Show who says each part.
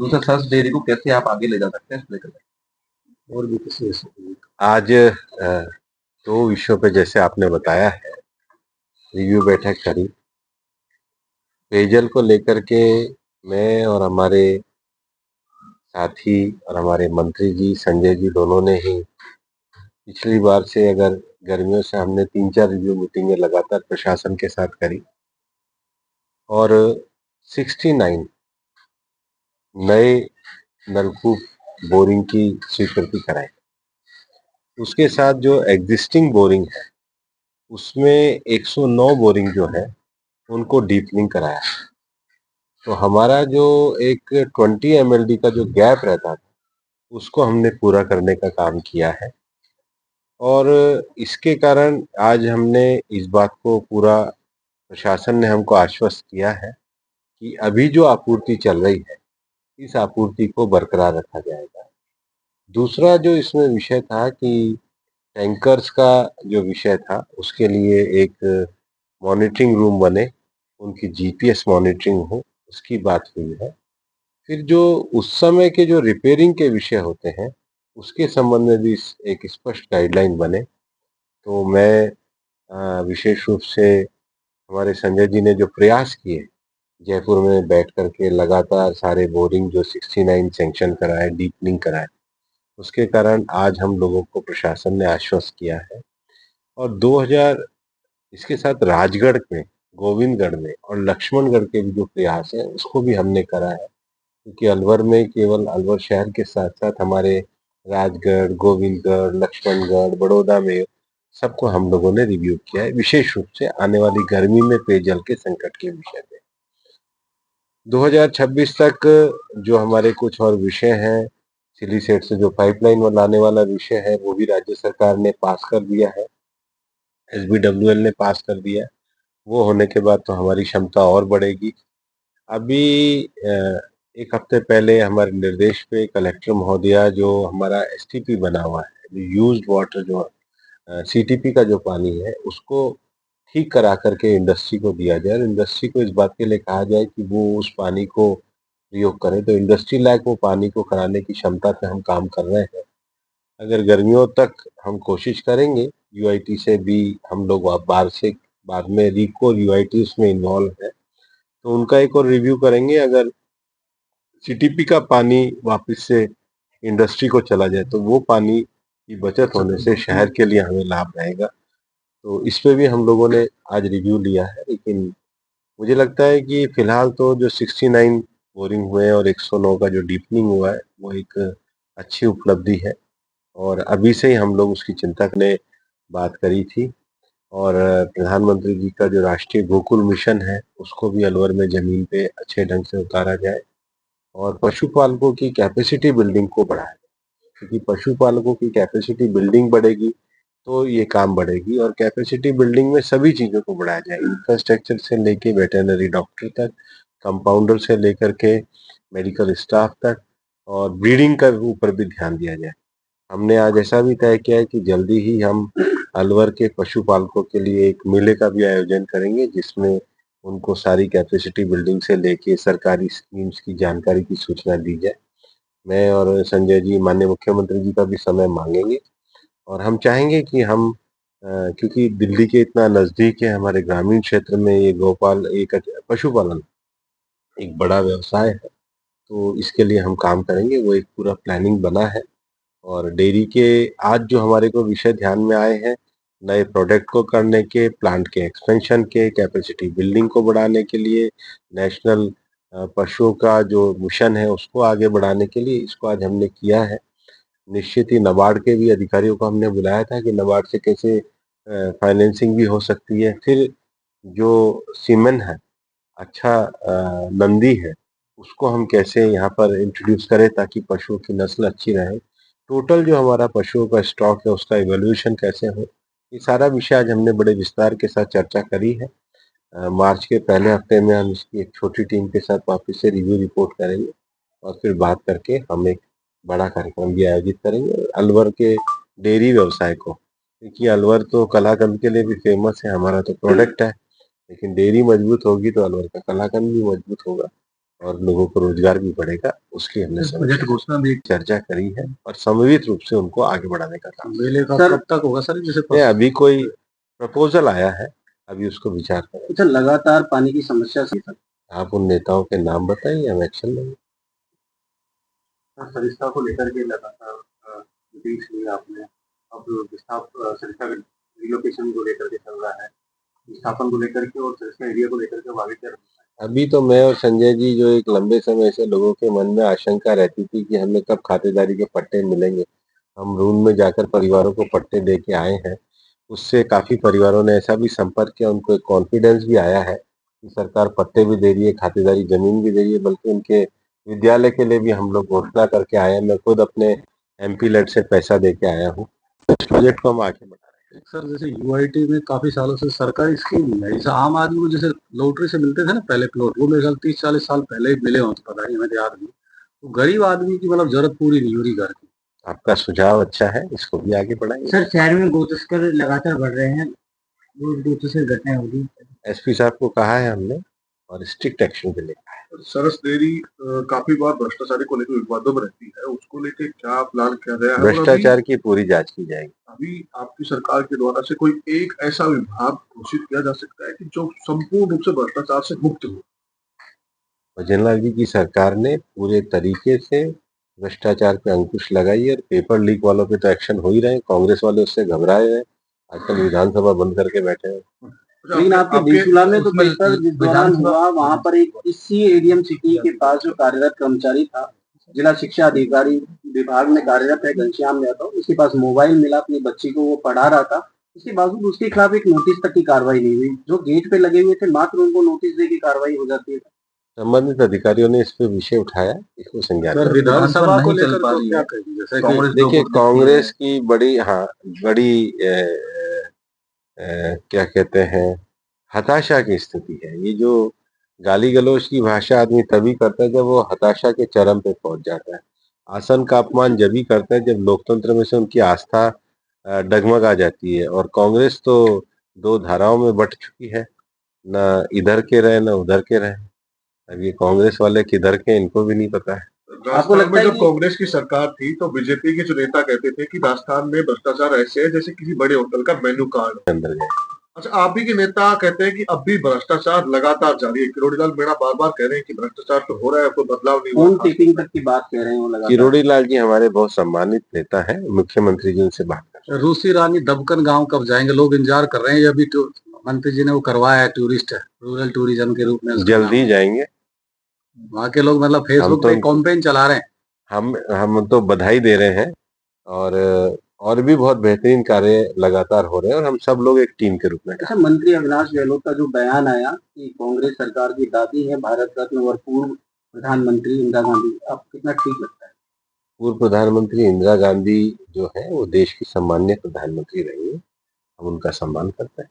Speaker 1: दूसरा डेयरी को कैसे आप आगे ले जा सकते हैं, लेकर
Speaker 2: और भी किसी ऐसे
Speaker 3: आज दो विषयों पे जैसे आपने बताया है, रिव्यू बैठक करी। पेयजल को लेकर के मैं और हमारे साथी और हमारे मंत्री जी संजय जी दोनों ने ही पिछली बार से, अगर गर्मियों से हमने 3-4 रिव्यू मीटिंगें लगातार प्रशासन के साथ करी और 69 नए नलकूप बोरिंग की स्वीकृति कराई। उसके साथ जो एग्जिस्टिंग बोरिंग है उसमें 109 बोरिंग जो है उनको डीपनिंग कराया। तो हमारा जो एक 20 MLD का जो गैप रहता था उसको हमने पूरा करने का काम किया है। और इसके कारण आज हमने इस बात को पूरा, प्रशासन ने हमको आश्वस्त किया है कि अभी जो आपूर्ति चल रही है इस आपूर्ति को बरकरार रखा जाएगा। दूसरा जो इसमें विषय था कि टैंकर्स का जो विषय था उसके लिए एक मॉनिटरिंग रूम बने, उनकी जीपीएस मॉनिटरिंग हो, उसकी बात हुई है। फिर जो उस समय के जो रिपेयरिंग के विषय होते हैं उसके संबंध में भी एक स्पष्ट गाइडलाइन बने। तो मैं विशेष रूप से हमारे संजय जी ने जो प्रयास किए जयपुर में बैठ करके लगातार सारे बोरिंग जो 69 सैंक्शन कराए, डीपनिंग कराए, उसके कारण आज हम लोगों को प्रशासन ने आश्वस्त किया है। और 2000 इसके साथ राजगढ़ में, गोविंदगढ़ में और लक्ष्मणगढ़ के भी जो प्रयास है उसको भी हमने करा है, क्योंकि अलवर में केवल अलवर शहर के साथ साथ हमारे राजगढ़, गोविंदगढ़, लक्ष्मणगढ़, बड़ौदा में सबको हम लोगों ने रिव्यू किया है, विशेष रूप से आने वाली गर्मी में पेयजल के संकट के विषय में। 2026 तक जो हमारे कुछ और विषय हैं, सिलीसेट से जो पाइपलाइन लाने वाला विषय है वो भी राज्य सरकार ने पास कर दिया है, SBWL ने पास कर दिया। वो होने के बाद तो हमारी क्षमता और बढ़ेगी। अभी एक हफ्ते पहले हमारे निर्देश पे कलेक्टर महोदया जो हमारा STP बना हुआ है, यूज्ड वाटर जो CTP का जो पानी है उसको ठीक करा करके इंडस्ट्री को दिया जाए और इंडस्ट्री को इस बात के लिए कहा जाए कि वो उस पानी को प्रयोग करें। तो इंडस्ट्री लायक वो पानी को कराने की क्षमता पे हम काम कर रहे हैं। अगर गर्मियों तक हम कोशिश करेंगे, UIT से भी हम लोग बाहर से, बाद में रिको UIT उसमें इन्वॉल्व है तो उनका एक और रिव्यू करेंगे। अगर CTP का पानी वापस से इंडस्ट्री को चला जाए तो वो पानी की बचत होने से शहर के लिए हमें लाभ रहेगा। तो इस पे भी हम लोगों ने आज रिव्यू लिया है। लेकिन मुझे लगता है कि फिलहाल तो जो 69 बोरिंग हुए हैं और 109 का जो डीपनिंग हुआ है वो एक अच्छी उपलब्धि है और अभी से ही हम लोग उसकी चिंता करने बात करी थी। और प्रधानमंत्री जी का जो राष्ट्रीय गोकुल मिशन है उसको भी अलवर में जमीन पे अच्छे ढंग से उतारा जाए और पशुपालकों की कैपेसिटी बिल्डिंग को बढ़ाया जाए, क्योंकि पशुपालकों की कैपेसिटी बिल्डिंग बढ़ेगी तो ये काम बढ़ेगी। और कैपेसिटी बिल्डिंग में सभी चीज़ों को बढ़ाया जाए, इंफ्रास्ट्रक्चर से लेके वेटरनरी डॉक्टर तक, कंपाउंडर से लेकर के मेडिकल स्टाफ तक, और ब्रीडिंग का ऊपर भी ध्यान दिया जाए। हमने आज ऐसा भी तय किया है कि जल्दी ही हम अलवर के पशुपालकों के लिए एक मेले का भी आयोजन करेंगे जिसमें उनको सारी कैपेसिटी बिल्डिंग से लेके सरकारी स्कीम्स की जानकारी की सूचना दी जाए। मैं और संजय जी माननीय मुख्यमंत्री जी का भी समय मांगेंगे और हम चाहेंगे कि हम क्योंकि दिल्ली के इतना नज़दीक है, हमारे ग्रामीण क्षेत्र में ये गोपाल एक पशुपालन एक बड़ा व्यवसाय है, तो इसके लिए हम काम करेंगे। वो एक पूरा प्लानिंग बना है। और डेयरी के आज जो हमारे को विषय ध्यान में आए हैं, नए प्रोडक्ट को करने के, प्लांट के एक्सपेंशन के, कैपेसिटी बिल्डिंग को बढ़ाने के लिए, नेशनल पशुओं का जो मिशन है उसको आगे बढ़ाने के लिए, इसको आज हमने किया है। निश्चित ही नाबार्ड के भी अधिकारियों को हमने बुलाया था कि नाबार्ड से कैसे फाइनेंसिंग भी हो सकती है। फिर जो सीमेन है, अच्छा नंदी है, उसको हम कैसे यहाँ पर इंट्रोड्यूस करें ताकि पशुओं की नस्ल अच्छी रहे। टोटल जो हमारा पशुओं का स्टॉक है उसका इवोल्यूशन कैसे हो, ये सारा विषय आज हमने बड़े विस्तार के साथ चर्चा करी है। मार्च के पहले हफ्ते में हम इसकी एक छोटी टीम के साथ वापस से रिव्यू रिपोर्ट करेंगे और फिर बात करके हम एक बड़ा कार्यक्रम भी आयोजित करेंगे अलवर के डेयरी व्यवसाय को, क्योंकि अलवर तो कलाकंद के लिए भी फेमस है, हमारा तो प्रोडक्ट है। लेकिन डेयरी मजबूत होगी तो अलवर का कलाकंद भी मजबूत होगा और लोगों को रोजगार भी बढ़ेगा, उसकी हमने
Speaker 1: बजट घोषणा भी
Speaker 3: चर्चा करी है और समन्वित रूप से उनको आगे बढ़ाने का काम।
Speaker 2: मेले का
Speaker 4: सर-
Speaker 2: कब तक होगा सर? जैसे
Speaker 3: नहीं, अभी कोई प्रपोजल आया है, अभी उसको विचार करें।
Speaker 4: अच्छा, लगातार पानी की समस्या से
Speaker 3: आप उन नेताओं के नाम बताइए, हम एक्शन लेंगे।
Speaker 4: सरिस्ता को लेकर के लगातार मीटिंग्स ली आपने, अब विस्थाप सरिस्ता रिलोकेशन को लेकर के चल रहा है, विस्थापन को लेकर के और सरिस्ता एरिया को लेकर के अब आगे क्या रखना है?
Speaker 3: अभी तो मैं और संजय जी, जो एक लंबे समय से लोगों के मन में आशंका रहती थी कि हमें कब खातेदारी के पट्टे मिलेंगे, हम रूम में जाकर परिवारों को पट्टे दे के आए हैं। उससे काफी परिवारों ने ऐसा भी संपर्क किया, उनको एक कॉन्फिडेंस भी आया है कि सरकार पट्टे भी दे रही है, खातेदारी जमीन भी दे रही है, बल्कि उनके विद्यालय के लिए भी हम लोग घोषणा करके आए हैं। मैं खुद अपने MP लेड से पैसा दे के आया हूँ। इस प्रोजेक्ट को हम आगे बढ़ा रहे हैं।
Speaker 2: सर जैसे यूआईटी में काफी सालों से सरकारी स्कीम है, जैसे आम आदमी को जैसे लॉटरी से मिलते थे ना पहले प्लॉट, वो मेरे ख्याल 30-40 साल पहले ही मिले हों, तो पता नहीं, हमें याद नहीं। तो गरीब आदमी की मतलब जरूरत पूरी नहीं हो रही घर की।
Speaker 3: आपका सुझाव अच्छा है, इसको भी आगे बढ़ाएंगे।
Speaker 4: सर, शहर में गो तस्कर लगातार बढ़ रहे हैं, रोज गो तस्कर घटनाएं हो रही।
Speaker 3: SP साहब को कहा है हमने और स्ट्रिक्ट एक्शन के लिए।
Speaker 1: सरस डेयरी काफी बार भ्रष्टाचारी को लेकर विवादों में रहती है, उसको लेकर क्या प्लान किया गया है? और
Speaker 3: भ्रष्टाचार की पूरी जांच की जाएगी।
Speaker 1: अभी आपकी सरकार के द्वारा से कोई एक ऐसा विभाग घोषित किया जा सकता है कि जो संपूर्ण रूप से भ्रष्टाचार से मुक्त हो?
Speaker 3: भजनलाल जी की सरकार ने पूरे तरीके से भ्रष्टाचार पे अंकुश लगाई है और पेपर लीक वालों पे तो एक्शन हो ही रहे हैं। कांग्रेस वाले उससे घबराए हैं, आजकल विधानसभा बंद करके बैठे हैं।
Speaker 4: लेकिन आपके देशुला में तो पेपर जिस दौरान हुआ, वहां पर एक इसी एडीएम सिटी के पास जो कार्यरत कर्मचारी था, जिला शिक्षा अधिकारी विभाग में कार्यरत है, घनश्याम यादव, उसके पास मोबाइल मिला, अपनी बच्ची को वो पढ़ा रहा था, इसके बावजूद उसके खिलाफ एक नोटिस तक की कार्रवाई नहीं हुई। जो गेट पे लगे हुए थे, मात्र उनको नोटिस दे की कार्रवाई हो जाती है।
Speaker 3: संबंधित अधिकारियों ने इस पे विषय उठाया, इसको संज्ञान
Speaker 2: सर
Speaker 3: में।
Speaker 2: विधानसभा को
Speaker 1: नहीं चल
Speaker 2: लेकर
Speaker 1: पा
Speaker 2: तो
Speaker 1: रही
Speaker 2: क्या
Speaker 1: है।
Speaker 2: कहेंगे? जैसे कि
Speaker 1: कांग्रेस
Speaker 3: देखिए, कांग्रेस की बड़ी क्या कहते हैं, हताशा की स्थिति है। ये जो गाली गलौज की भाषा आदमी तभी करता है जब वो हताशा के चरम पे पहुंच जाता है। आसन का अपमान जब ही करता है जब लोकतंत्र में से उनकी आस्था डगमगा जाती है। और कांग्रेस तो दो धाराओं में बट चुकी है, न इधर के रहे न उधर के रहे। अब ये कांग्रेस वाले किधर के, इनको भी नहीं पता है।
Speaker 4: आपको
Speaker 1: राजस्थान
Speaker 4: लगता
Speaker 1: में
Speaker 4: है
Speaker 1: जब
Speaker 4: कि
Speaker 1: कांग्रेस की सरकार थी तो बीजेपी के जो नेता कहते थे कि राजस्थान में भ्रष्टाचार ऐसे है जैसे किसी बड़े होटल का मेन्यू कार्ड।
Speaker 3: अंदर गए।
Speaker 1: अच्छा, आप ही के नेता कहते हैं कि अब भी भ्रष्टाचार लगातार जारी है। किरोड़ी लाल मीणा बार बार कह रहे हैं कि भ्रष्टाचार तो हो रहा है, कोई बदलाव नहीं
Speaker 4: फोन
Speaker 1: हुआ।
Speaker 4: टेपिंग तक की बात कह रहे हैं वो लगातार।
Speaker 3: किरोड़ी लाल जी हमारे बहुत सम्मानित नेता हैं, मुख्यमंत्री जी उनसे बात कर।
Speaker 2: रूसी रानी दबकन गांव कब जाएंगे? लोग इंतजार कर रहे हैं। अभी तो मंत्री जी ने वो करवाया है, टूरिस्ट रूरल टूरिज्म के रूप में उसका
Speaker 3: जल्द ही
Speaker 2: नाम।
Speaker 3: जाएंगे।
Speaker 2: वहाँ के लोग मतलब फेसबुक
Speaker 3: तो
Speaker 2: पे कैंपेन चला रहे हैं।
Speaker 3: हम तो बधाई दे रहे हैं और भी बहुत बेहतरीन कार्य लगातार हो रहे हैं और हम सब लोग एक टीम के रूप में।
Speaker 4: अच्छा, मंत्री अविनाश गहलोत का जो बयान आया कि कांग्रेस सरकार की दादी है भारत रत्न और पूर्व प्रधानमंत्री इंदिरा गांधी, आप कितना ठीक लगता है?
Speaker 3: पूर्व प्रधानमंत्री इंदिरा गांधी जो है वो देश की सम्मान्य प्रधानमंत्री रही है, हम उनका सम्मान करते हैं।